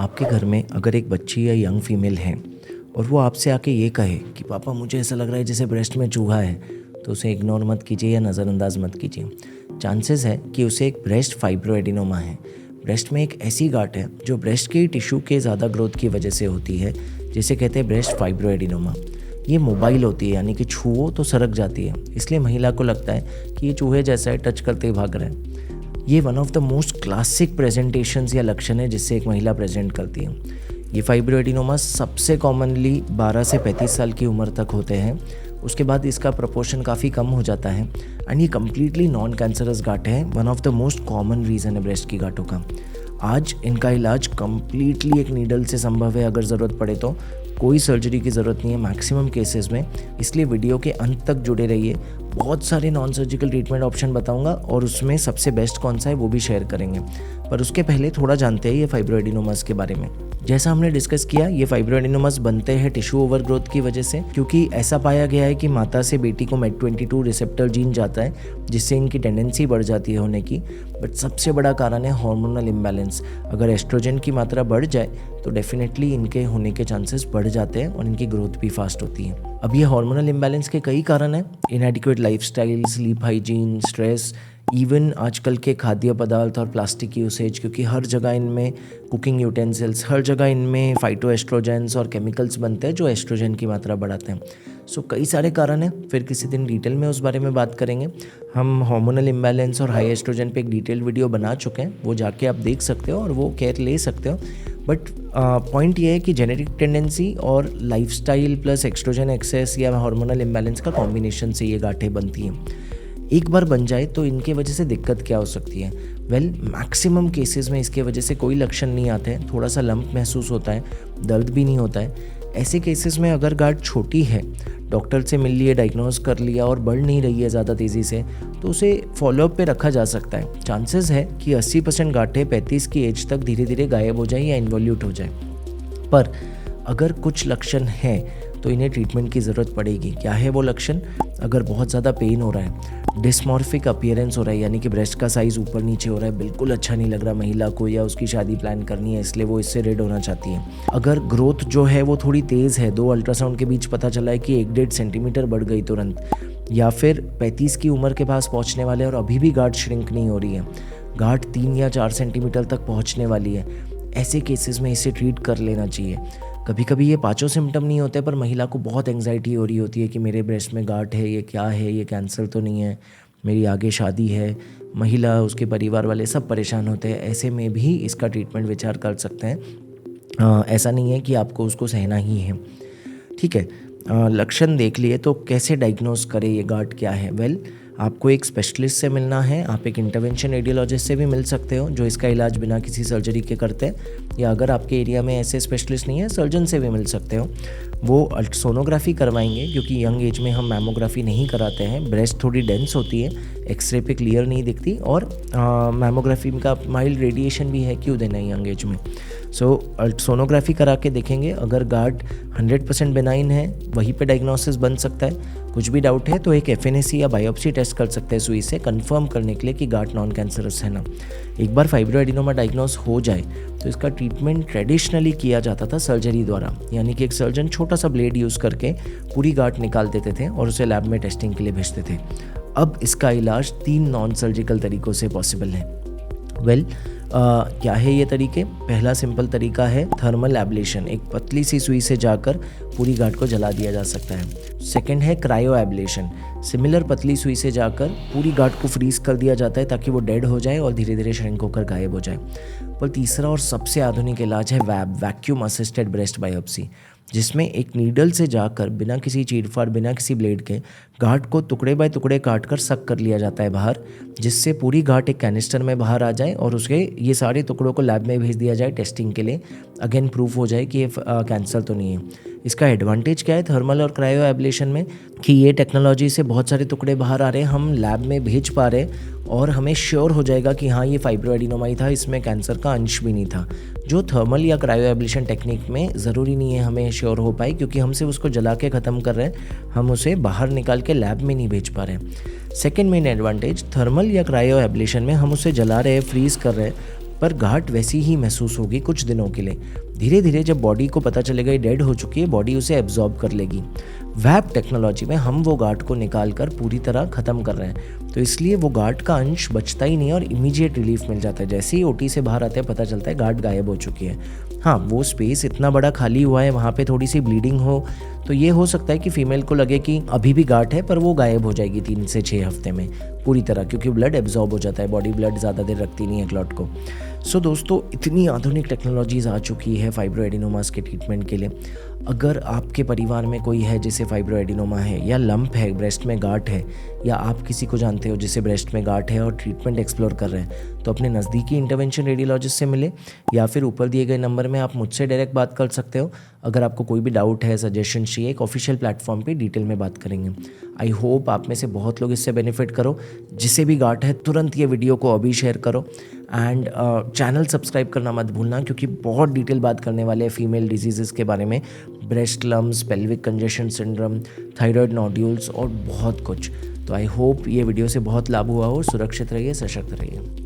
आपके घर में अगर एक बच्ची या यंग फीमेल है और वो आपसे आके ये कहे कि पापा मुझे ऐसा लग रहा है जैसे ब्रेस्ट में चूहा है, तो उसे इग्नोर मत कीजिए या नज़रअंदाज मत कीजिए। चांसेस है कि उसे एक ब्रेस्ट फाइब्रोएडिनोमा है। ब्रेस्ट में एक ऐसी गांठ है जो ब्रेस्ट के टिश्यू के ज़्यादा ग्रोथ की वजह से होती है, जिसे कहते हैं ब्रेस्ट फाइब्रोएडिनोमा। ये मोबाइल होती है, यानी कि छुओ तो सरक जाती है, इसलिए महिला को लगता है कि ये चूहे जैसा है, टच करते ही भाग रहा है। ये one of the most classic presentations या लक्षण है जिससे एक महिला प्रेजेंट करती है। ये फाइब्रोएडिनोमा सबसे कॉमनली 12 से 35 साल की उम्र तक होते हैं। उसके बाद इसका प्रोपोर्शन काफ़ी कम हो जाता है एंड ये कम्प्लीटली नॉन कैंसरस गांठें हैं। One of the most common reason है ब्रेस्ट की गांठों का। आज इनका इलाज कम्प्लीटली एक नीडल से संभव है, अगर ज़रूरत पड़े तो। कोई सर्जरी की ज़रूरत नहीं है मैक्सिमम केसेस में, इसलिए वीडियो के अंत तक जुड़े रहिए। बहुत सारे नॉन सर्जिकल ट्रीटमेंट ऑप्शन बताऊंगा और उसमें सबसे बेस्ट कौन सा है वो भी शेयर करेंगे। पर उसके पहले थोड़ा जानते हैं ये फाइब्रोएडिनोमास के बारे में। जैसा हमने डिस्कस किया, ये फाइब्रोएडिनोमास बनते हैं टिश्यू ओवरग्रोथ की वजह से, क्योंकि ऐसा पाया गया है कि माता से बेटी को MED22 रिसेप्टर जीन जाता है, जिससे इनकी टेंडेंसी बढ़ जाती है होने की। बट सबसे बड़ा कारण है हार्मोनल इम्बैलेंस। अगर एस्ट्रोजन की मात्रा बढ़ जाए तो डेफिनेटली इनके होने के चांसेस बढ़ जाते हैं और इनकी ग्रोथ भी फास्ट होती है। अब ये हार्मोनल इम्बैलेंस के कई कारण हैं। इनएडिक्वेट lifestyle, sleep hygiene, stress, even आजकल के खाद्य पदार्थ और प्लास्टिक यूसेज, क्योंकि हर जगह इनमें कुकिंग यूटेंसिल्स, हर जगह इनमें फाइटोएस्ट्रोजेंस और केमिकल्स बनते हैं जो एस्ट्रोजन की मात्रा बढ़ाते हैं। सो कई सारे कारण हैं, फिर किसी दिन डिटेल में उस बारे में बात करेंगे। हम हार्मोनल इम्बैलेंस और हाई एस्ट्रोजन पे एक डिटेल वीडियो बना चुके हैं, वो जाके आप देख सकते हो और वो केयर ले सकते हो। बट पॉइंट ये है कि जेनेटिक टेंडेंसी और लाइफस्टाइल प्लस एक्सट्रोजन एक्सेस या हार्मोनल इम्बैलेंस का कॉम्बिनेशन से ये गांठें बनती हैं। एक बार बन जाए तो इनके वजह से दिक्कत क्या हो सकती है? मैक्सिमम केसेस में इसके वजह से कोई लक्षण नहीं आते हैं। थोड़ा सा लंप महसूस होता है, दर्द भी नहीं होता है। ऐसे केसेस में अगर गांठ छोटी है, डॉक्टर से मिल लिए, डायग्नोज कर लिया और बढ़ नहीं रही है ज़्यादा तेज़ी से, तो उसे फॉलोअप पे रखा जा सकता है। चांसेस है कि 80% गांठें 35 की एज तक धीरे धीरे गायब हो जाए या इन्वॉल्यूट हो जाए। पर अगर कुछ लक्षण हैं तो इन्हें ट्रीटमेंट की ज़रूरत पड़ेगी। क्या है वो लक्षण? अगर बहुत ज़्यादा पेन हो रहा है, डिस्मॉर्फिक अपीयरेंस हो रहा है, यानी कि ब्रेस्ट का साइज़ ऊपर नीचे हो रहा है, बिल्कुल अच्छा नहीं लग रहा महिला को, या उसकी शादी प्लान करनी है इसलिए वो इससे रेड होना चाहती है। अगर ग्रोथ जो है वो थोड़ी तेज़ है, 2 अल्ट्रासाउंड के बीच पता चला है कि 1-1.5 सेंटीमीटर बढ़ गई तुरंत, या फिर 35 की उम्र के पास पहुँचने वाले और अभी भी गांठ श्रिंक नहीं हो रही है, गांठ 3 या 4 सेंटीमीटर तक पहुँचने वाली है, ऐसे केसेस में इसे ट्रीट कर लेना चाहिए। कभी कभी ये 5 सिम्टम नहीं होते, पर महिला को बहुत एंग्जाइटी हो रही होती है कि मेरे ब्रेस्ट में गांठ है, ये क्या है, ये कैंसर तो नहीं है, मेरी आगे शादी है। महिला, उसके परिवार वाले सब परेशान होते हैं। ऐसे में भी इसका ट्रीटमेंट विचार कर सकते हैं। ऐसा नहीं है कि आपको उसको सहना ही है। ठीक है, लक्षण देख लिए तो कैसे डायग्नोज करें ये गांठ क्या है? आपको एक स्पेशलिस्ट से मिलना है। आप एक इंटरवेंशन रेडियोलॉजिस्ट से भी मिल सकते हो जो इसका इलाज बिना किसी सर्जरी के करते हैं, या अगर आपके एरिया में ऐसे स्पेशलिस्ट नहीं है, सर्जन से भी मिल सकते हो। वो सोनोग्राफी करवाएंगे, क्योंकि यंग एज में हम मैमोग्राफी नहीं कराते हैं। ब्रेस्ट थोड़ी डेंस होती है, एक्सरे पे क्लियर नहीं दिखती, और मैमोग्राफी का माइल्ड रेडिएशन भी है, क्यों देना है यंग एज में। सोनोग्राफी करा के देखेंगे। अगर गांठ 100% बेनाइन है, वहीं पे डायग्नोसिस बन सकता है। कुछ भी डाउट है तो एक FNAC या बायोप्सी टेस्ट कर सकते हैं सुई से, कंफर्म करने के लिए कि गांठ नॉन कैंसरस है ना। एक बार फाइब्रोएडिनोमा डायग्नोस हो जाए तो इसका ट्रीटमेंट ट्रेडिशनली किया जाता था सर्जरी द्वारा, यानी कि एक सर्जन छोटा सा ब्लेड यूज़ करके पूरी गांठ निकाल देते थे और उसे लैब में टेस्टिंग के लिए भेजते थे। अब इसका इलाज 3 नॉन सर्जिकल तरीक़ों से पॉसिबल है। क्या है ये तरीके? पहला सिंपल तरीका है थर्मल एब्लेशन। एक पतली सी सुई से जाकर पूरी गांठ को जला दिया जा सकता है। सेकंड है क्रायो एब्लेशन। सिमिलर पतली सुई से जाकर पूरी गांठ को फ्रीज कर दिया जाता है ताकि वो डेड हो जाए और धीरे धीरे श्रिंक होकर गायब हो जाए। पर तीसरा और सबसे आधुनिक इलाज है वैक्यूम असिस्टेड ब्रेस्ट बायोप्सी, जिसमें एक नीडल से जाकर बिना किसी चीरफाड़, बिना किसी ब्लेड के गांठ को टुकड़े बाय टुकड़े काट कर सक कर लिया जाता है बाहर, जिससे पूरी गांठ एक कैनिस्टर में बाहर आ जाए और उसके ये सारे टुकड़ों को लैब में भेज दिया जाए टेस्टिंग के लिए। अगेन प्रूफ हो जाए कि ये कैंसर तो नहीं है। इसका एडवांटेज क्या है थर्मल और क्रायो एब्लेशन में, कि ये टेक्नोलॉजी से बहुत सारे टुकड़े बाहर आ रहे हैं, हम लैब में भेज पा रहे हैं और हमें श्योर हो जाएगा कि हाँ ये फाइब्रोएडिनोमा ही था, इसमें कैंसर का अंश भी नहीं था। जो थर्मल या क्रायो एब्लेशन टेक्निक में ज़रूरी नहीं है हमें श्योर हो पाए, क्योंकि हम सिर्फ उसको जला के ख़त्म कर रहे हैं, हम उसे बाहर निकाल के लैब में नहीं भेज पा रहे हैं। सेकेंड मेन एडवांटेज, थर्मल या क्रायो एब्लेशन में हम उसे जला रहे हैं, फ्रीज़ कर रहे हैं, पर गांठ वैसी ही महसूस होगी कुछ दिनों के लिए। धीरे धीरे जब बॉडी को पता चलेगा ये डेड हो चुकी है, बॉडी उसे एब्जॉर्ब कर लेगी। वैप टेक्नोलॉजी में हम वो गांठ को निकाल कर पूरी तरह ख़त्म कर रहे हैं, तो इसलिए वो गांठ का अंश बचता ही नहीं है और इमीडिएट रिलीफ मिल जाता है। जैसे ही ओटी से बाहर आते हैं पता चलता है गांठ गायब हो चुकी है। हाँ, वो स्पेस इतना बड़ा खाली हुआ है, वहाँ पे थोड़ी सी ब्लीडिंग हो तो ये हो सकता है कि फीमेल को लगे कि अभी भी गांठ है, पर वो गायब हो जाएगी 3 से 6 हफ्ते में पूरी तरह, क्योंकि ब्लड एब्जॉर्ब हो जाता है, बॉडी ब्लड ज़्यादा देर रखती नहीं है क्लॉट को। सो दोस्तों, इतनी आधुनिक टेक्नोलॉजीज़ आ चुकी है फाइब्रोएडिनोमास के ट्रीटमेंट के लिए। अगर आपके परिवार में कोई है जिसे फाइब्रोएडिनोमा है या लंप है, ब्रेस्ट में गांठ है, या आप किसी को जानते हो जिसे ब्रेस्ट में गांठ है और ट्रीटमेंट एक्सप्लोर कर रहे हैं, तो अपने नज़दीकी इंटरवेंशन रेडियोलॉजिस्ट से मिले या फिर ऊपर दिए गए नंबर में आप मुझसे डायरेक्ट बात कर सकते हो। अगर आपको कोई भी डाउट है, सजेशन चाहिए, एक ऑफिशियल प्लेटफॉर्म पे डिटेल में बात करेंगे। आई होप आप में से बहुत लोग इससे बेनिफिट करो। जिसे भी गांठ है तुरंत ये वीडियो को अभी शेयर करो एंड चैनल सब्सक्राइब करना मत भूलना, क्योंकि बहुत डिटेल बात करने वाले हैं फीमेल डिजीज़ के बारे में, breast lumps, pelvic congestion syndrome, thyroid nodules और बहुत कुछ। तो आई होप ये वीडियो से बहुत लाभ हुआ हो। सुरक्षित रहिए, सशक्त रहिए।